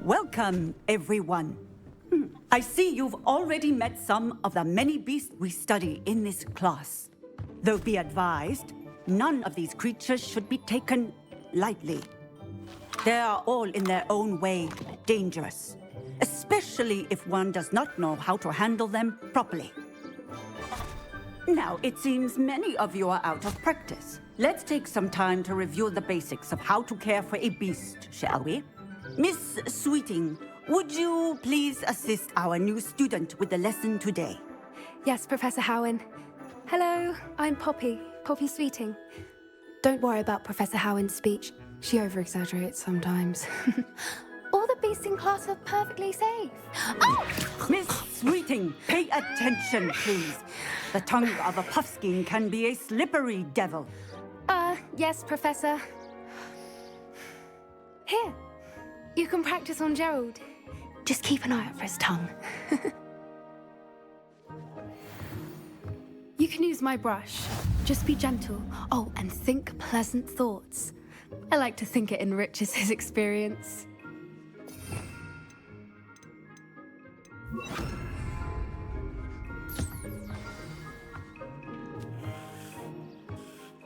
Welcome, everyone. I see you've already met some of the many beasts we study in this class. Though be advised, none of these creatures should be taken lightly. They are all in their own way dangerous, especially if one does not know how to handle them properly. Now, it seems many of you are out of practice. Let's take some time to review the basics of how to care for a beast, shall we? Miss Sweeting, would you please assist our new student with the lesson today? Yes, Professor Howen. Hello, I'm Poppy Sweeting. Don't worry about Professor Howen's speech. She over-exaggerates sometimes. All the beasts in class are perfectly safe. Oh! Miss Sweeting, pay attention, please. The tongue of a puffskein can be a slippery devil. Yes, Professor. Here, you can practice on Gerald. Just keep an eye out for his tongue. You can use my brush. Just be gentle. Oh, and think pleasant thoughts. I like to think it enriches his experience.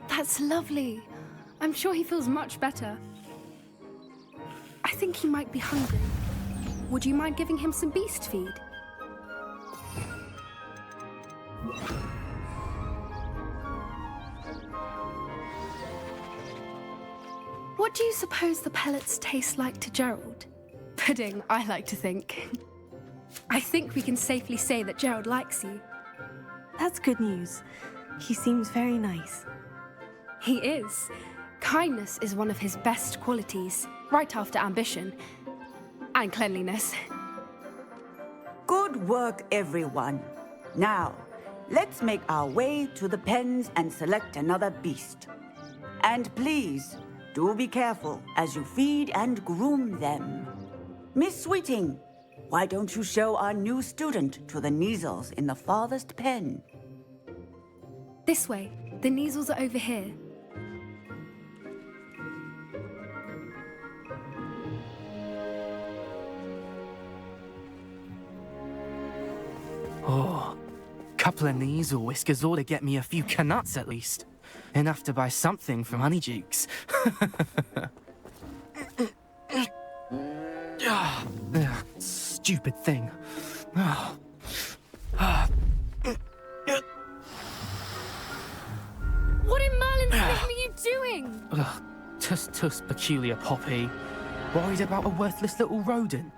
That's lovely. I'm sure he feels much better. I think he might be hungry. Would you mind giving him some beast feed? What do you suppose the pellets taste like to Gerald? Pudding, I like to think. I think we can safely say that Gerald likes you. That's good news. He seems very nice. He is. Kindness is one of his best qualities, right after ambition and cleanliness. Good work, everyone. Now, let's make our way to the pens and select another beast. And please, do be careful as you feed and groom them. Miss Sweeting, why don't you show our new student to the Neasels in the farthest pen? This way. The Neasels are over here. Oh, couple of Neasel whiskers ought to get me a few canuts at least. Enough to buy something from Honeydukes. Stupid thing. What in Merlin's name are you doing? Tuss peculiar Poppy. Worried about a worthless little rodent.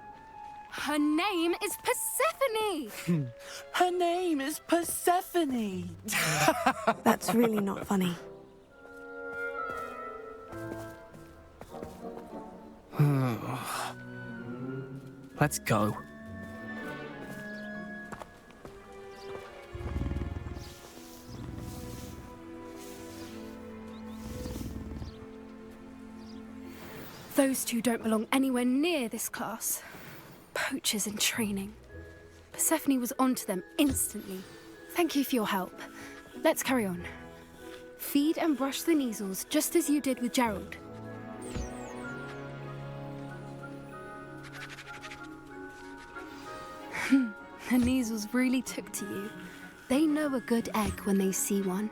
Her name is Persephone! Her name is Persephone! That's really not funny. Let's go. Those two don't belong anywhere near this class. Poachers in training. Persephone was onto them instantly. Thank you for your help. Let's carry on. Feed and brush the Neasels just as you did with Gerald. The Neasels really took to you. They know a good egg when they see one.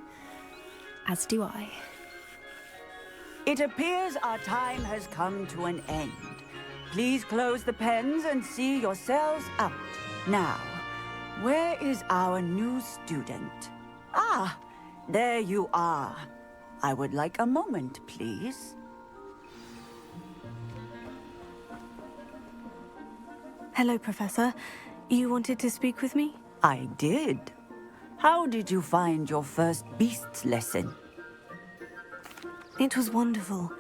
As do I. It appears our time has come to an end. Please close the pens and see yourselves out. Now, where is our new student? Ah, there you are. I would like a moment, please. Hello, Professor. You wanted to speak with me? I did. How did you find your first beasts lesson? It was wonderful.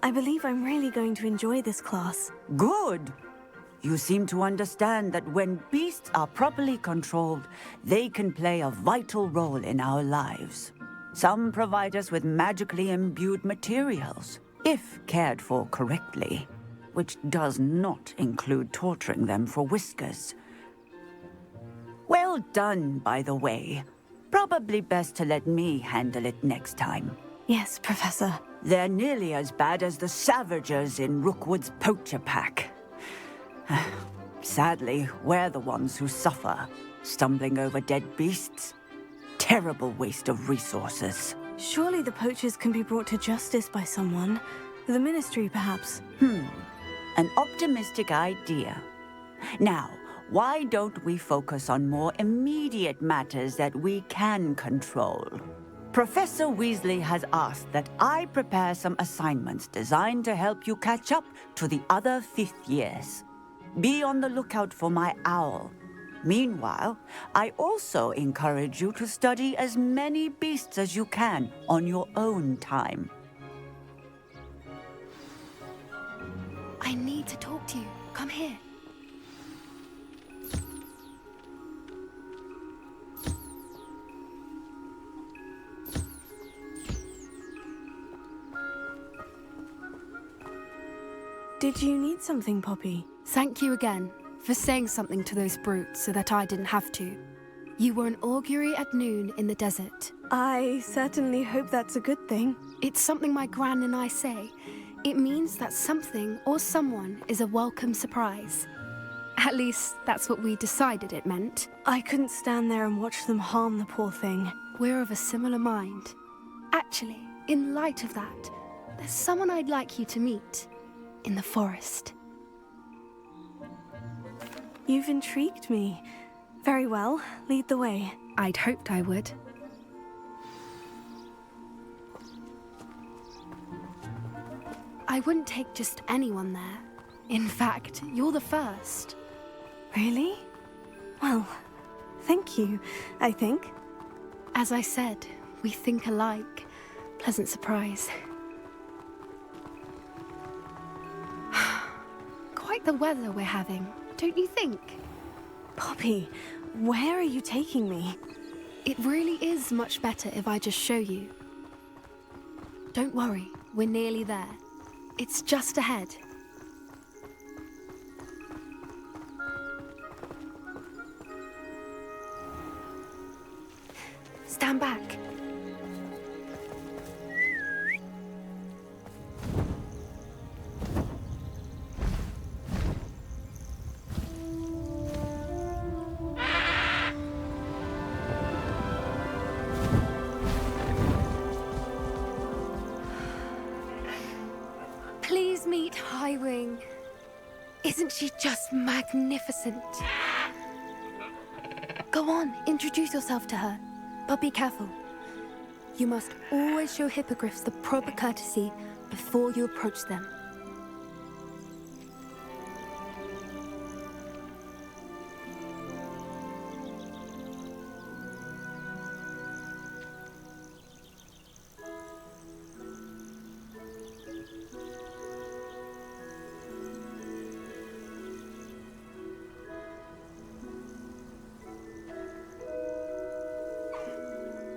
I believe I'm really going to enjoy this class. Good. You seem to understand that when beasts are properly controlled, they can play a vital role in our lives. Some provide us with magically imbued materials, if cared for correctly, which does not include torturing them for whiskers. Well done, by the way. Probably best to let me handle it next time. Yes, Professor. They're nearly as bad as the Savagers in Rookwood's poacher pack. Sadly, we're the ones who suffer, stumbling over dead beasts. Terrible waste of resources. Surely the poachers can be brought to justice by someone. The Ministry, perhaps. An optimistic idea. Now, why don't we focus on more immediate matters that we can control? Professor Weasley has asked that I prepare some assignments designed to help you catch up to the other fifth years. Be on the lookout for my owl. Meanwhile, I also encourage you to study as many beasts as you can on your own time. I need to talk to you. Come here. Did you need something, Poppy? Thank you again for saying something to those brutes so that I didn't have to. You were an augury at noon in the desert. I certainly hope that's a good thing. It's something my gran and I say. It means that something or someone is a welcome surprise. At least, that's what we decided it meant. I couldn't stand there and watch them harm the poor thing. We're of a similar mind. Actually, in light of that, there's someone I'd like you to meet. In the forest. You've intrigued me. Very well, lead the way. I'd hoped I would. I wouldn't take just anyone there. In fact, you're the first. Really? Well, thank you, I think. As I said, we think alike. Pleasant surprise. Quite the weather we're having, don't you think? Poppy, where are you taking me? It really is much better if I just show you. Don't worry, we're nearly there. It's just ahead. Stand back. Please meet Highwing. Isn't she just magnificent? Go on, introduce yourself to her. But be careful. You must always show hippogriffs the proper courtesy before you approach them.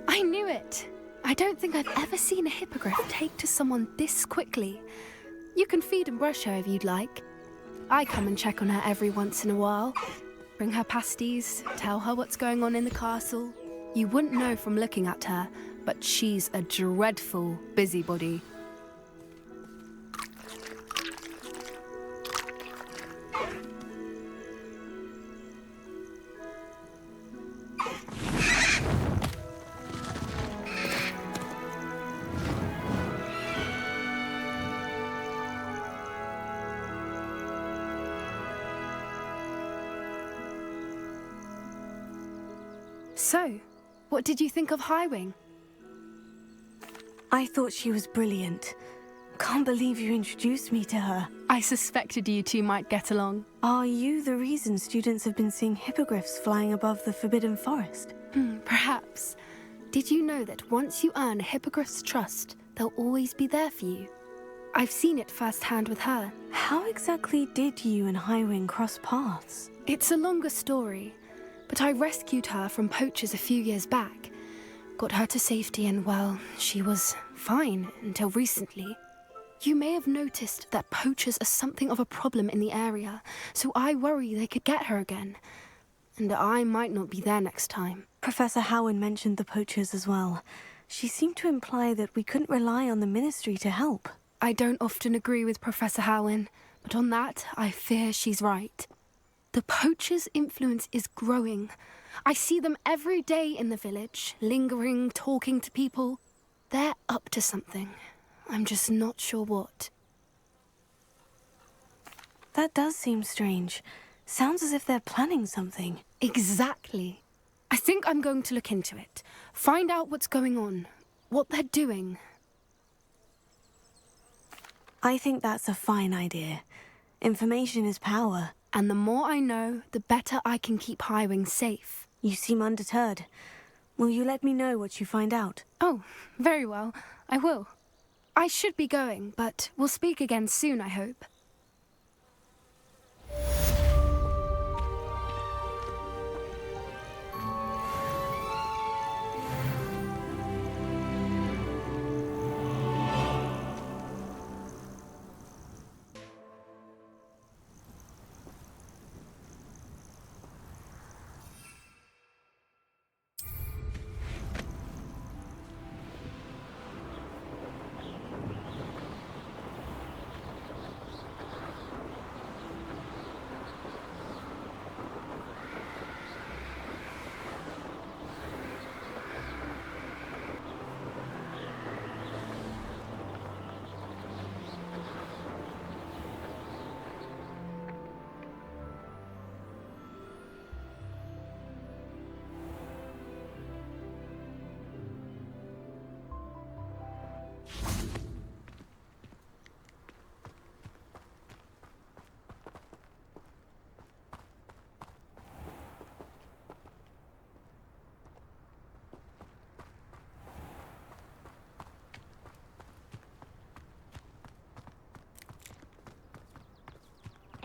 I knew it! I don't think I've ever seen a hippogriff take to someone this quickly. You can feed and brush her if you'd like. I come and check on her every once in a while. Bring her pasties, tell her what's going on in the castle. You wouldn't know from looking at her, but she's a dreadful busybody. So, what did you think of Highwing? I thought she was brilliant. Can't believe you introduced me to her. I suspected you two might get along. Are you the reason students have been seeing hippogriffs flying above the Forbidden Forest? Perhaps. Did you know that once you earn a hippogriff's trust, they'll always be there for you? I've seen it firsthand with her. How exactly did you and Highwing cross paths? It's a longer story, but I rescued her from poachers a few years back. Got her to safety and, well, she was fine until recently. You may have noticed that poachers are something of a problem in the area, so I worry they could get her again. And I might not be there next time. Professor Howin mentioned the poachers as well. She seemed to imply that we couldn't rely on the Ministry to help. I don't often agree with Professor Howin, but on that, I fear she's right. The poachers' influence is growing. I see them every day in the village, lingering, talking to people. They're up to something. I'm just not sure what. That does seem strange. Sounds as if they're planning something. Exactly. I think I'm going to look into it. Find out what's going on, what they're doing. I think that's a fine idea. Information is power. And the more I know, the better I can keep Highwing safe. You seem undeterred. Will you let me know what you find out? Oh, very well. I will. I should be going, but we'll speak again soon, I hope.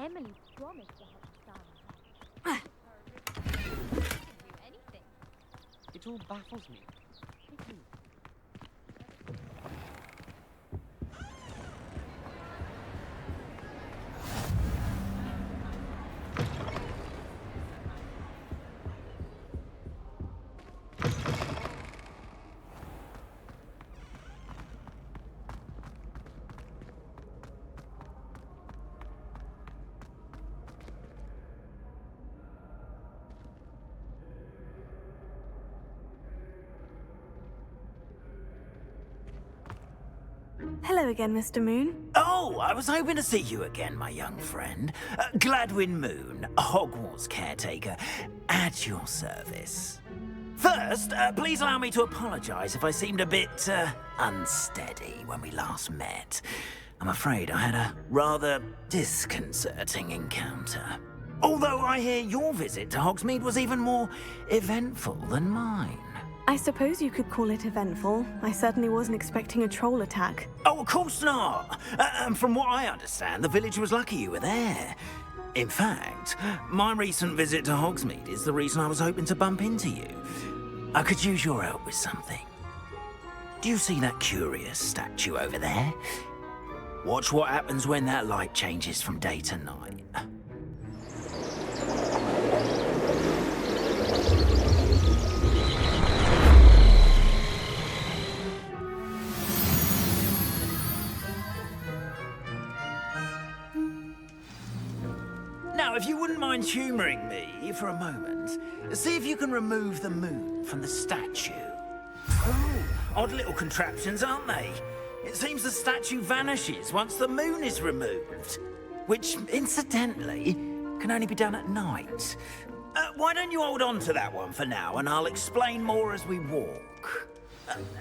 Emily promised to help Sarah. Didn't do anything. It all baffles me. Hello again, Mr. Moon. Oh, I was hoping to see you again, my young friend. Gladwin Moon, Hogwarts caretaker, at your service. First, please allow me to apologize if I seemed a bit, unsteady when we last met. I'm afraid I had a rather disconcerting encounter. Although I hear your visit to Hogsmeade was even more eventful than mine. I suppose you could call it eventful. I certainly wasn't expecting a troll attack. Oh, of course not. And from what I understand, the village was lucky you were there. In fact, my recent visit to Hogsmeade is the reason I was hoping to bump into you. I could use your help with something. Do you see that curious statue over there? Watch what happens when that light changes from day to night. Now, if you wouldn't mind humouring me for a moment, see if you can remove the moon from the statue. Oh, odd little contraptions, aren't they? It seems the statue vanishes once the moon is removed, which, incidentally, can only be done at night. Why don't you hold on to that one for now, and I'll explain more as we walk.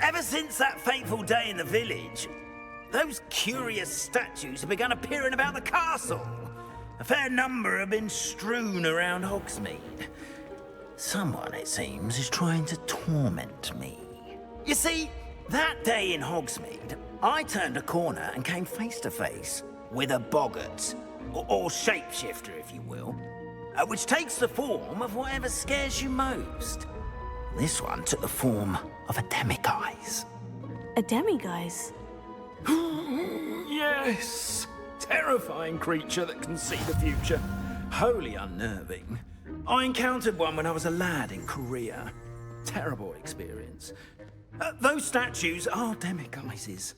Ever since that fateful day in the village, those curious statues have begun appearing about the castle. A fair number have been strewn around Hogsmeade. Someone, it seems, is trying to torment me. You see, that day in Hogsmeade, I turned a corner and came face to face with a boggart, or shapeshifter, if you will, which takes the form of whatever scares you most. This one took the form of a demiguise. A demiguise? Yes! Terrifying creature that can see the future. Wholly unnerving. I encountered one when I was a lad in Korea. Terrible experience. Those statues are demiguises.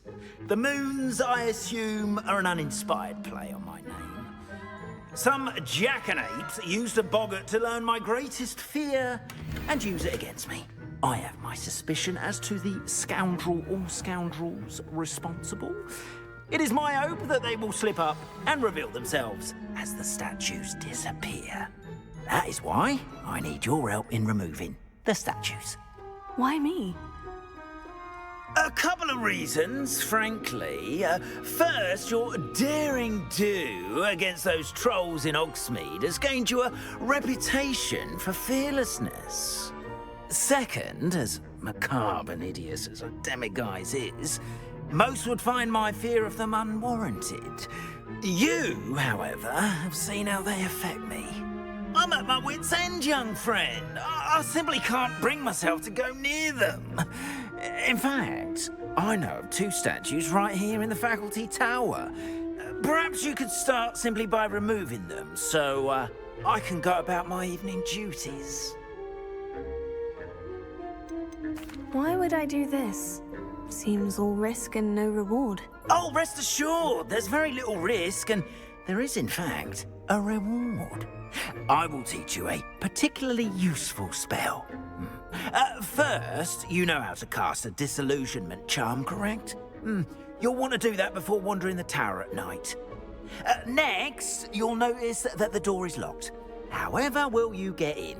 The moons, I assume, are an uninspired play on my name. Some jackanapes used a boggart to learn my greatest fear and use it against me. I have my suspicion as to the scoundrel or scoundrels responsible. It is my hope that they will slip up and reveal themselves as the statues disappear. That is why I need your help in removing the statues. Why me? A couple of reasons, frankly. First, your daring do against those trolls in Hogsmeade has gained you a reputation for fearlessness. Second, as macabre and hideous as a demiguise is, most would find my fear of them unwarranted. You, however, have seen how they affect me. I'm at my wit's end, young friend. I simply can't bring myself to go near them. In fact, I know of 2 statues right here in the faculty tower. Perhaps you could start simply by removing them, so I can go about my evening duties. Why would I do this? Seems all risk and no reward. Oh, rest assured, there's very little risk, and there is, in fact, a reward. I will teach you a particularly useful spell. First, you know how to cast a disillusionment charm, correct? You'll want to do that before wandering the tower at night. Next, you'll notice that the door is locked. However will you get in?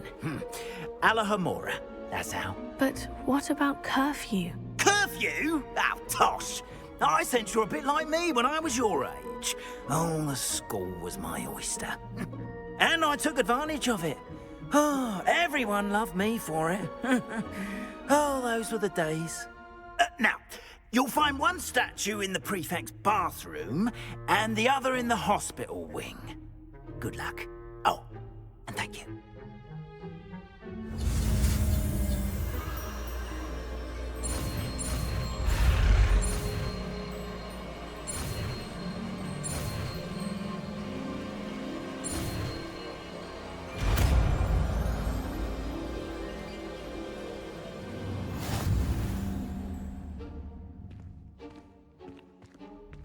Alahomora, that's how. But what about curfew? Curfew? Oh, tosh! I sense you're a bit like me when I was your age. Oh, the school was my oyster. And I took advantage of it. Oh, everyone loved me for it. Oh, those were the days. Now, you'll find one statue in the prefect's bathroom and the other in the hospital wing. Good luck. Oh, and thank you.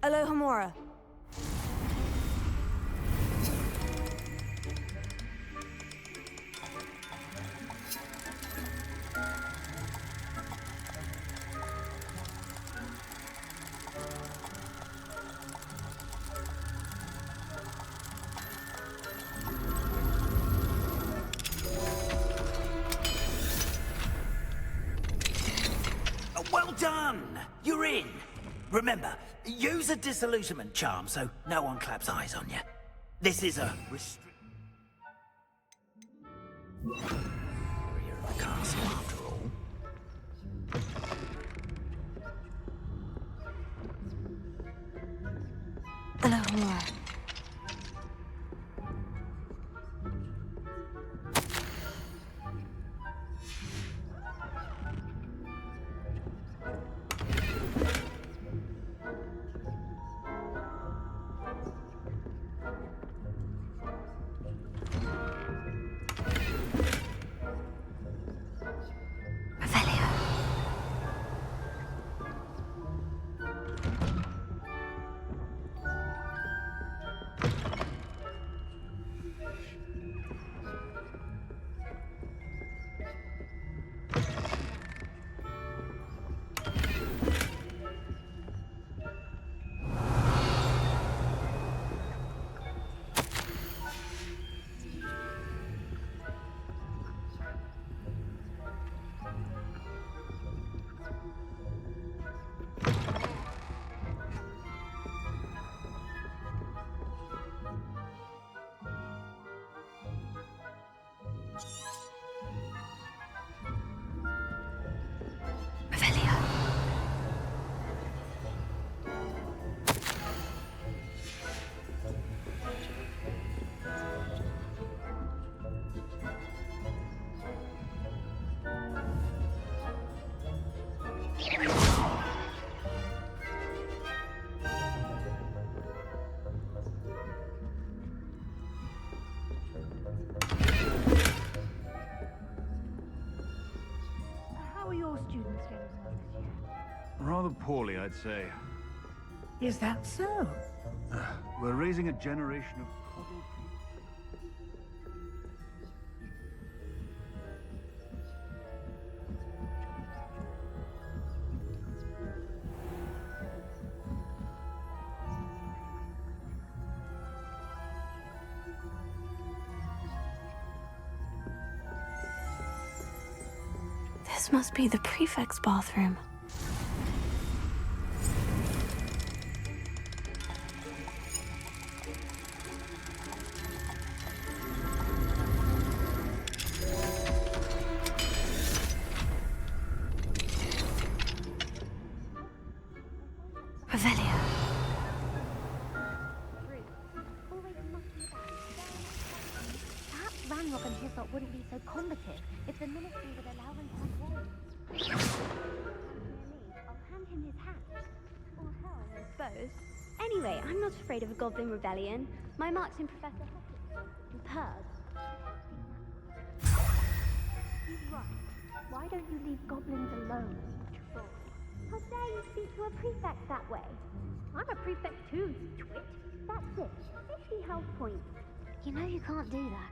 Alohomora. Well done! You're in. Remember, use a disillusionment charm so no one claps eyes on you. This is a area of the castle, after all. Alohomora. How are your students getting on this year? Rather poorly, I'd say. Is that so? We're raising a generation of coddled people. This must be the prefect's bathroom. Revelio. Perhaps Ranrock and Hislop wouldn't be so combative if the ministry would allow them to have roles. I'll hand him his hat. Or helm, I suppose. Anyway, I'm not afraid of a goblin rebellion. My marks in Professor Hector's purrs. He's right. Why don't you leave goblins alone? How dare you speak to a prefect that way? I'm a prefect too, you twit. That's it. 50 health points. You know you can't do that.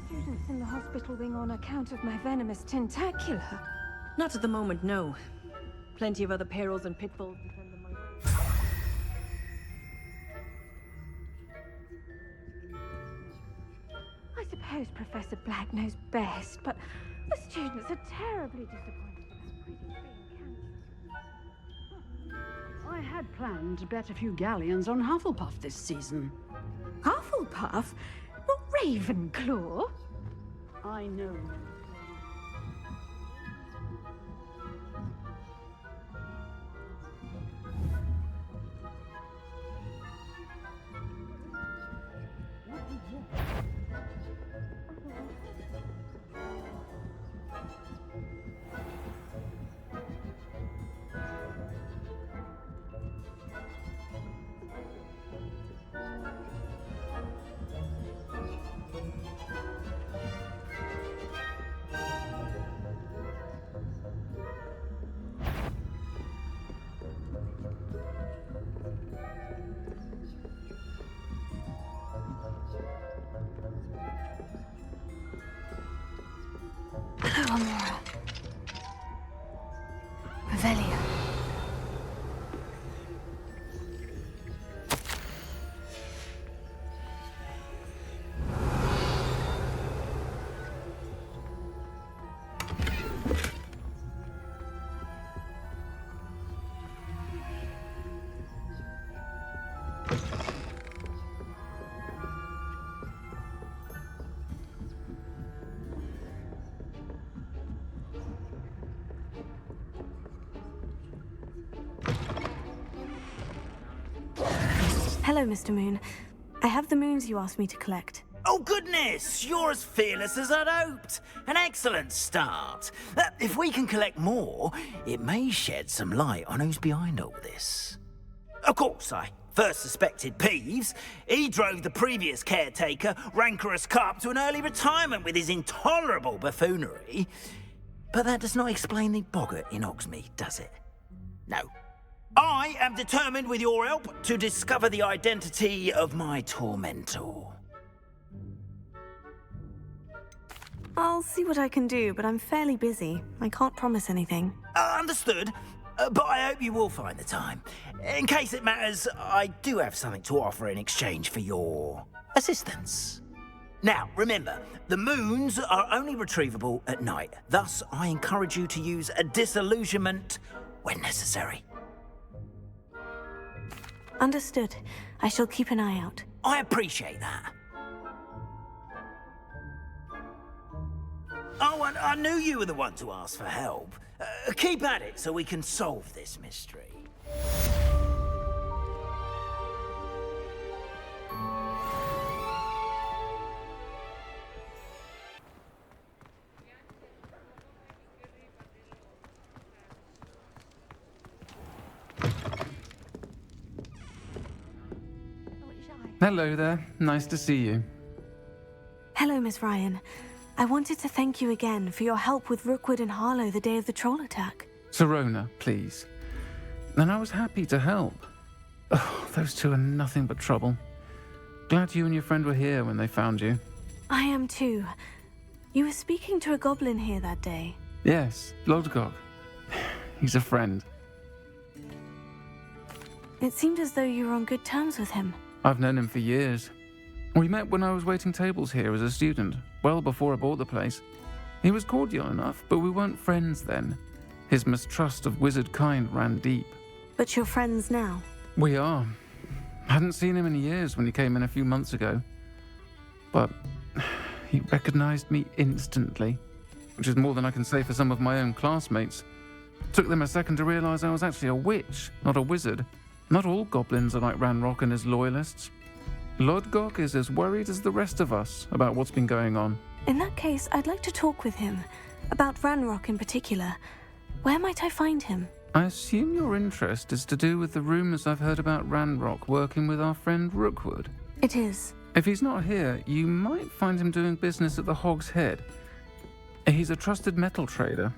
Students in the hospital wing on account of my venomous tentacular. Not at the moment, no. Plenty of other perils and pitfalls defend them my way. I suppose Professor Black knows best, but the students are terribly disappointed about Pretty being cancelled. I had planned to bet a few galleons on Hufflepuff this season. Hufflepuff? Not Ravenclaw? I know. Hello, Amora. Revelio. Hello, Mr. Moon. I have the moons you asked me to collect. Oh, goodness! You're as fearless as I'd hoped. An excellent start. If we can collect more, it may shed some light on who's behind all this. Of course, I first suspected Peeves. He drove the previous caretaker, Rancorous Carp, to an early retirement with his intolerable buffoonery. But that does not explain the boggart in Hogsmeade, does it? No. I am determined, with your help, to discover the identity of my tormentor. I'll see what I can do, but I'm fairly busy. I can't promise anything. Understood. But I hope you will find the time. In case it matters, I do have something to offer in exchange for your assistance. Now, remember, the moons are only retrievable at night. Thus, I encourage you to use a disillusionment when necessary. Understood. I shall keep an eye out. I appreciate that. Oh, and I knew you were the one to ask for help. Keep at it so we can solve this mystery. Hello there. Nice to see you. Hello, Miss Ryan. I wanted to thank you again for your help with Rookwood and Harlow the day of the troll attack. Serona, please. and I was happy to help. Oh, those two are nothing but trouble. Glad you and your friend were here when they found you. I am too. You were speaking to a goblin here that day. Yes, Lodgok. He's a friend. It seemed as though you were on good terms with him. I've known him for years. We met when I was waiting tables here as a student, well before I bought the place. He was cordial enough, but we weren't friends then. His mistrust of wizard kind ran deep. But you're friends now? We are. Hadn't seen him in years when he came in a few months ago. But he recognized me instantly, which is more than I can say for some of my own classmates. Took them a second to realize I was actually a witch, not a wizard. Not all goblins are like Ranrock and his loyalists. Lodgok is as worried as the rest of us about what's been going on. In that case, I'd like to talk with him. About Ranrock in particular. Where might I find him? I assume your interest is to do with the rumors I've heard about Ranrock working with our friend Rookwood. It is. If he's not here, you might find him doing business at the Hog's Head. He's a trusted metal trader.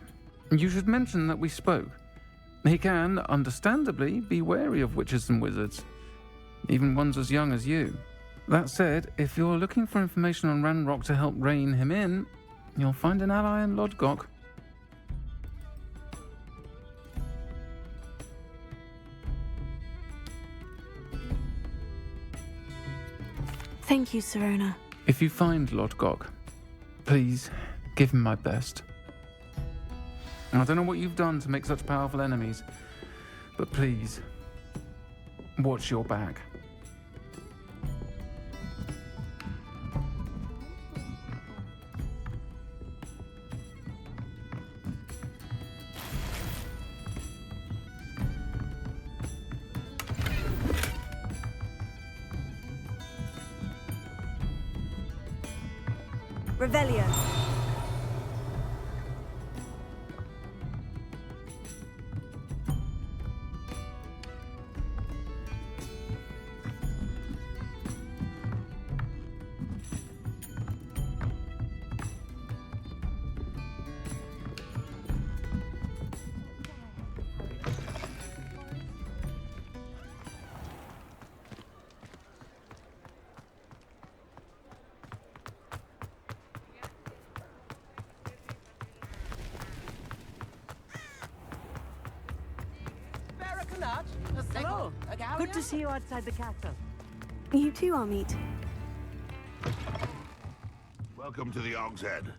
You should mention that we spoke. He can, understandably, be wary of witches and wizards, even ones as young as you. That said, if you're looking for information on Ranrock to help rein him in, you'll find an ally in Lodgok. Thank you, Sirona. If you find Lodgok, please give him my best. I don't know what you've done to make such powerful enemies, but please, watch your back. Revelio. Hello. Good to see you outside the castle. You too, Amit. Welcome to the Hog's Head.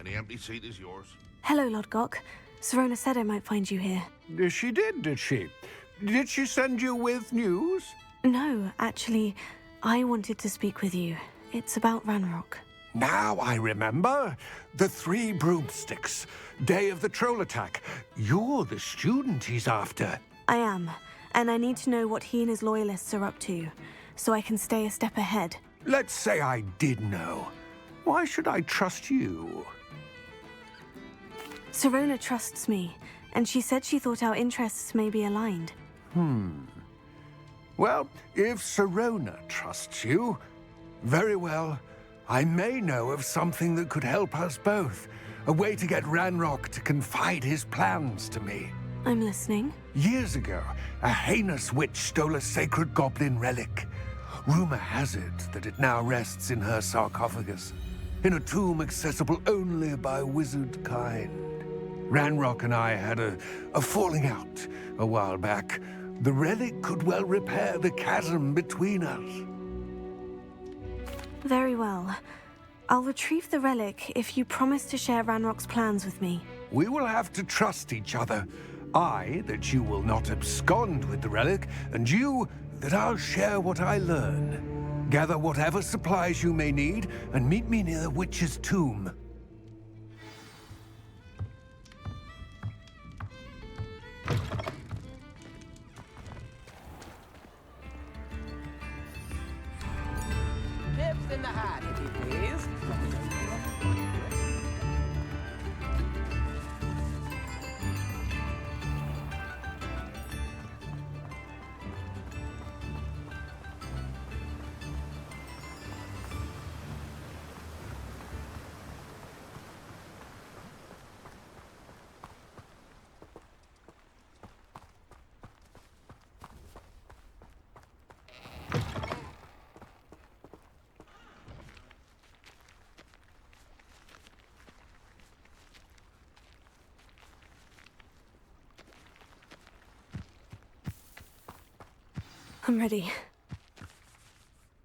Any empty seat is yours. Hello, Lodgok. Sirona said I might find you here. She did she? Did she send you with news? No, actually, I wanted to speak with you. It's about Ranrock. Now I remember. The 3 broomsticks. Day of the troll attack. You're the student he's after. I am, and I need to know what he and his loyalists are up to, so I can stay a step ahead. Let's say I did know. Why should I trust you? Sirona trusts me, and she said she thought our interests may be aligned. Well, if Sirona trusts you, very well. I may know of something that could help us both. A way to get Ranrock to confide his plans to me. I'm listening. Years ago, a heinous witch stole a sacred goblin relic. Rumor has it that it now rests in her sarcophagus, in a tomb accessible only by wizard kind. Ranrock and I had a falling out a while back. The relic could well repair the chasm between us. Very well. I'll retrieve the relic if you promise to share Ranrock's plans with me. We will have to trust each other. I, that you will not abscond with the relic, and you, that I'll share what I learn. Gather whatever supplies you may need, and meet me near the witch's tomb. Nibs in the hat, if you please. I'm ready.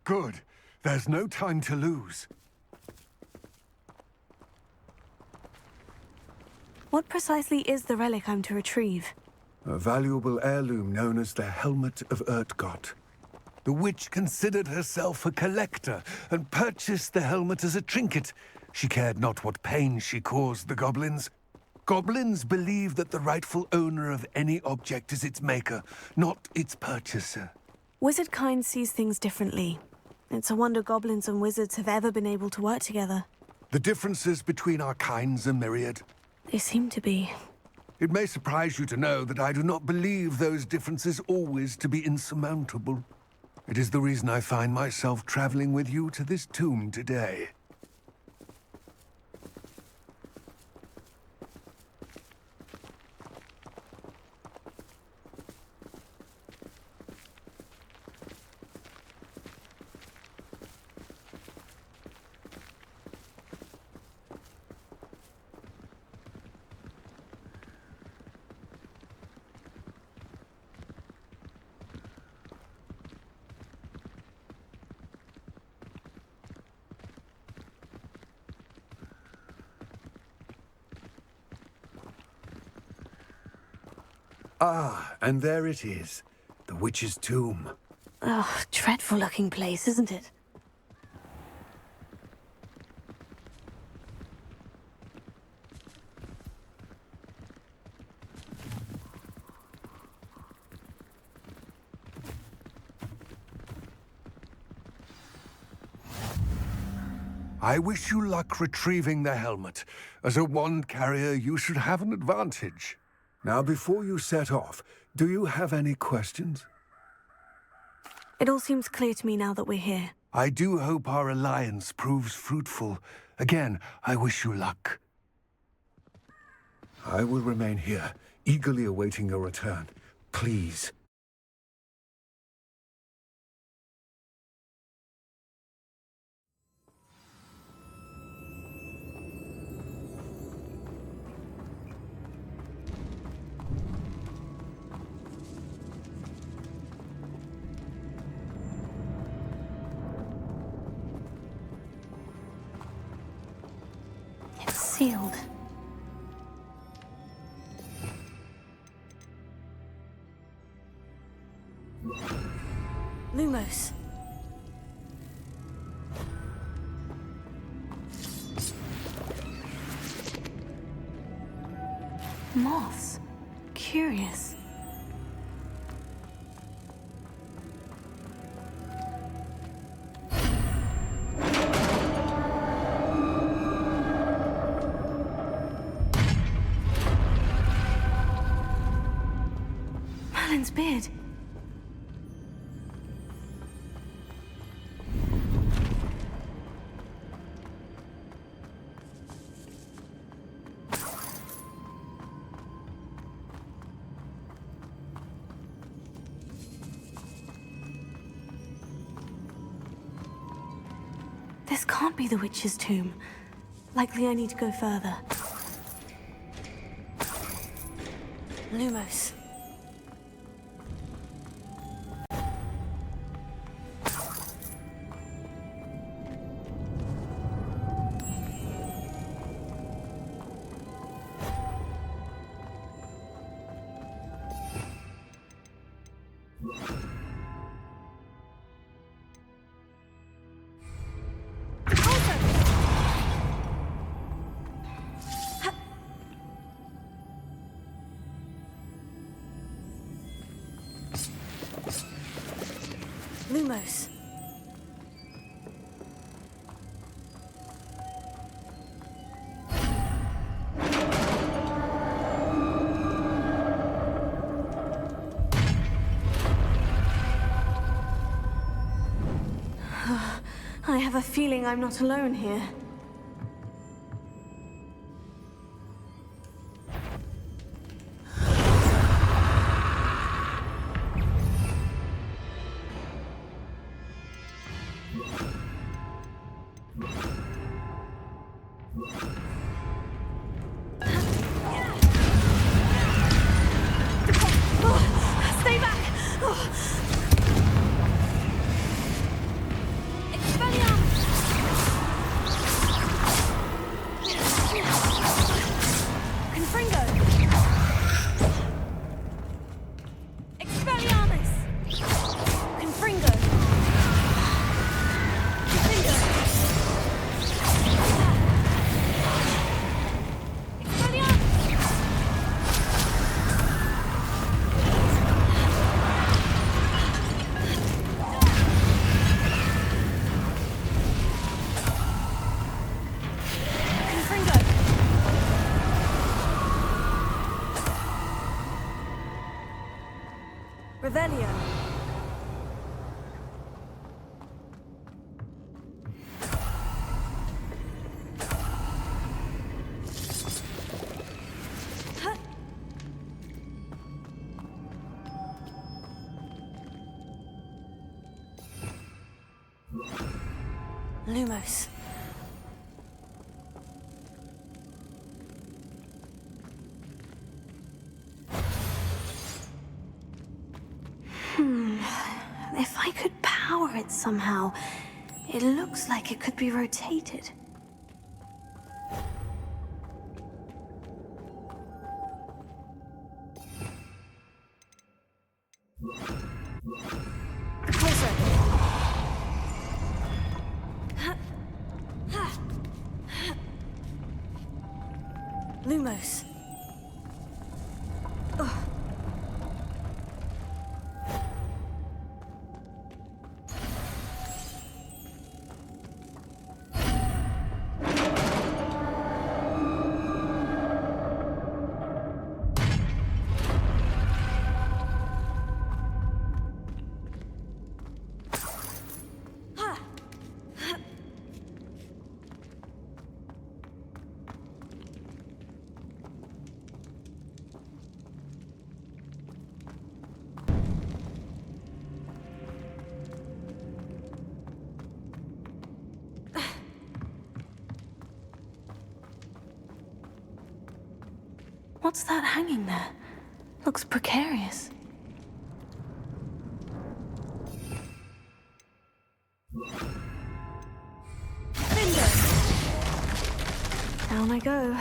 Good. There's no time to lose. What precisely is the relic I'm to retrieve? A valuable heirloom known as the Helmet of Urtgott. The witch considered herself a collector and purchased the helmet as a trinket. She cared not what pain she caused the goblins. Goblins believe that the rightful owner of any object is its maker, not its purchaser. Wizard kind sees things differently. It's a wonder goblins and wizards have ever been able to work together. The differences between our kinds are myriad. They seem to be. It may surprise you to know that I do not believe those differences always to be insurmountable. It is the reason I find myself traveling with you to this tomb today. Ah, and there it is. The witch's tomb. Oh, dreadful looking place, isn't it? I wish you luck retrieving the helmet. As a wand carrier, you should have an advantage. Now, before you set off, do you have any questions? It all seems clear to me now that we're here. I do hope our alliance proves fruitful. Again, I wish you luck. I will remain here, eagerly awaiting your return. Please. Sealed. Lumos. Moths. Curious. Merlin's beard. This can't be the witch's tomb. Likely I need to go further. Lumos. Lumos. I have a feeling I'm not alone here. Stay back! Lumos. If I could power it somehow, it looks like it could be rotated. Lumos. What's that hanging there? Looks precarious. Down I go.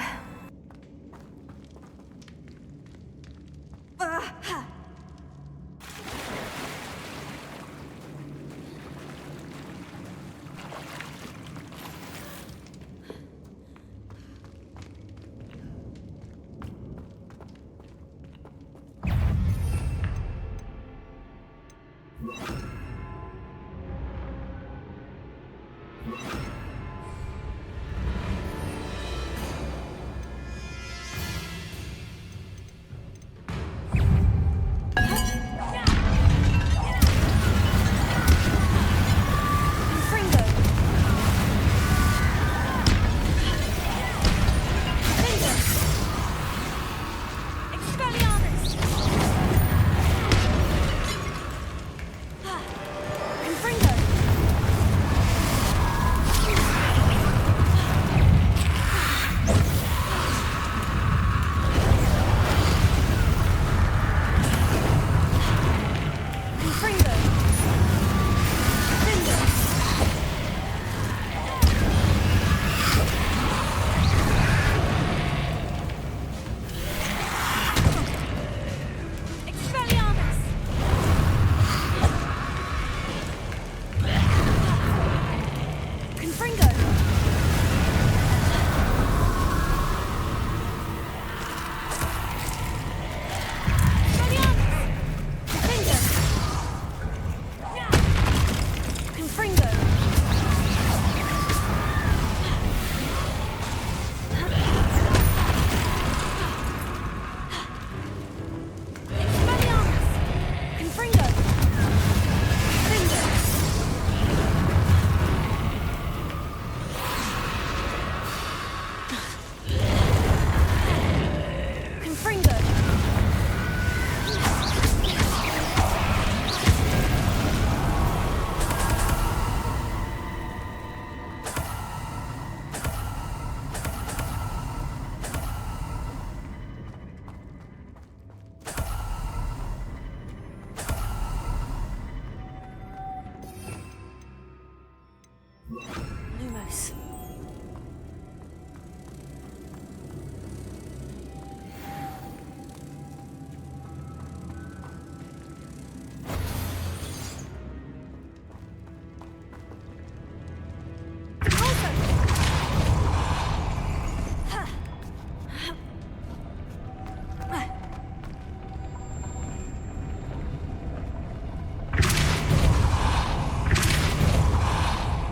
Lumos.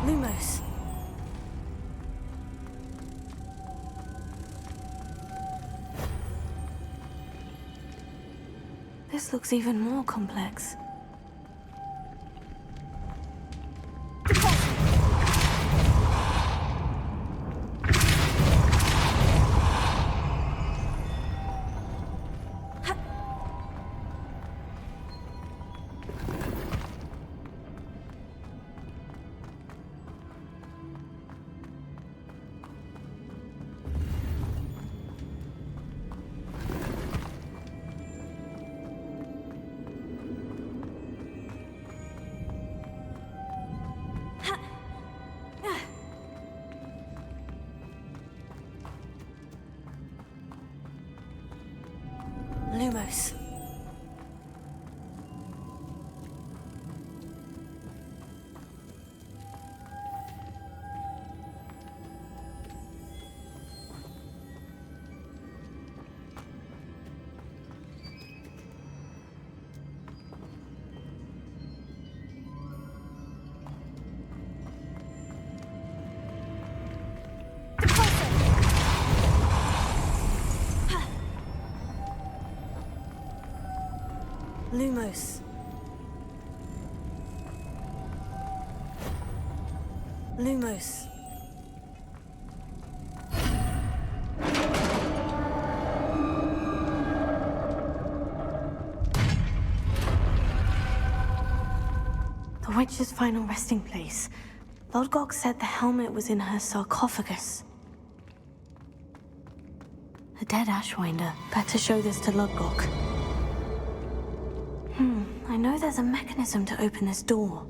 Lumos. This looks even more complex. Lumos. Lumos. Lumos. The witch's final resting place. Lodgok said the helmet was in her sarcophagus. A dead Ashwinder. Better show this to Lodgok. I know there's a mechanism to open this door.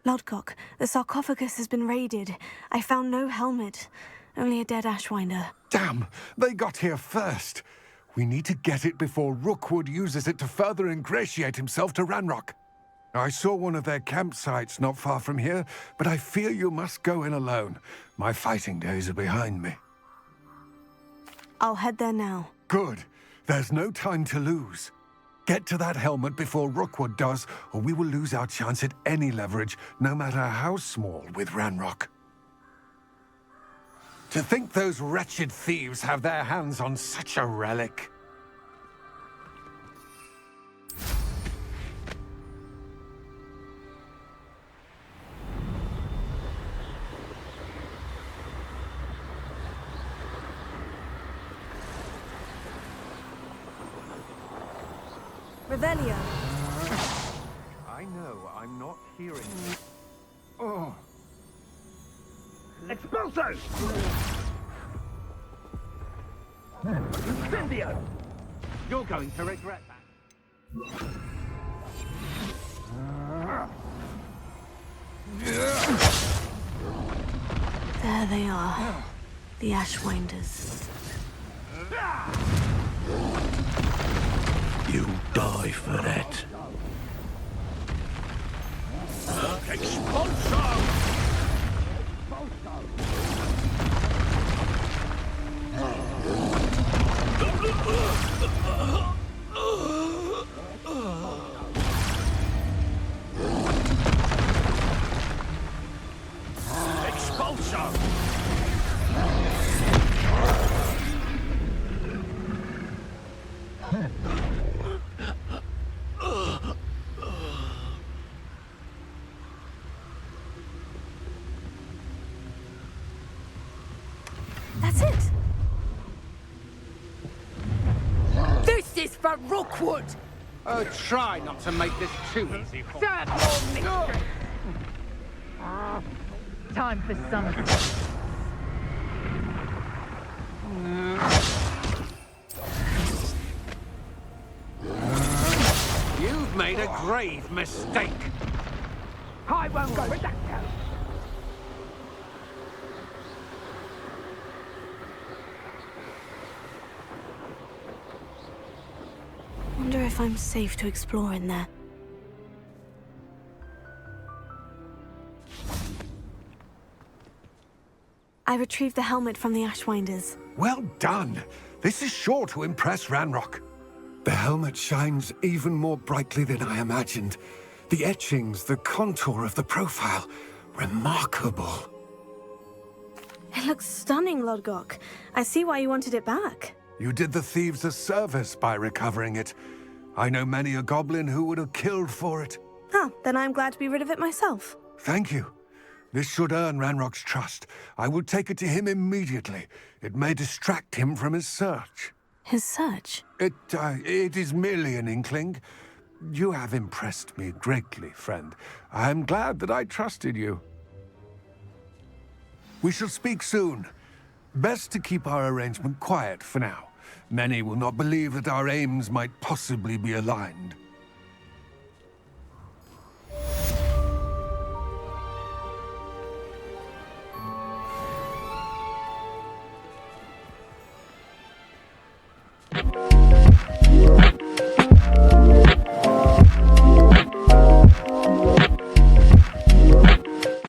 Lodgok, the sarcophagus has been raided. I found no helmet. Only a dead Ashwinder. Damn! They got here first. We need to get it before Rookwood uses it to further ingratiate himself to Ranrock. I saw one of their campsites not far from here, but I fear you must go in alone. My fighting days are behind me. I'll head there now. Good. There's no time to lose. Get to that helmet before Rookwood does, or we will lose our chance at any leverage, no matter how small, with Ranrock. To think those wretched thieves have their hands on such a relic. Revelio. I know, I'm not hearing you. Oh. Expulso! Incendio! You're going to regret that. There they are. The Ashwinders. You die for that. Expulso! Expulso! That's it. This is for Rookwood! Oh, try not to make this too easy for Serve your mistress! Time for something. You've made a grave mistake. I won't go with that girl. Wonder if I'm safe to explore in there. I retrieved the helmet from the Ashwinders. Well done. This is sure to impress Ranrock. The helmet shines even more brightly than I imagined. The etchings, the contour of the profile. Remarkable. It looks stunning, Lodgok. I see why you wanted it back. You did the thieves a service by recovering it. I know many a goblin who would have killed for it. Oh, then I'm glad to be rid of it myself. Thank you. This should earn Ranrock's trust. I will take it to him immediately. It may distract him from his search. His search? It is merely an inkling. You have impressed me greatly, friend. I am glad that I trusted you. We shall speak soon. Best to keep our arrangement quiet for now. Many will not believe that our aims might possibly be aligned.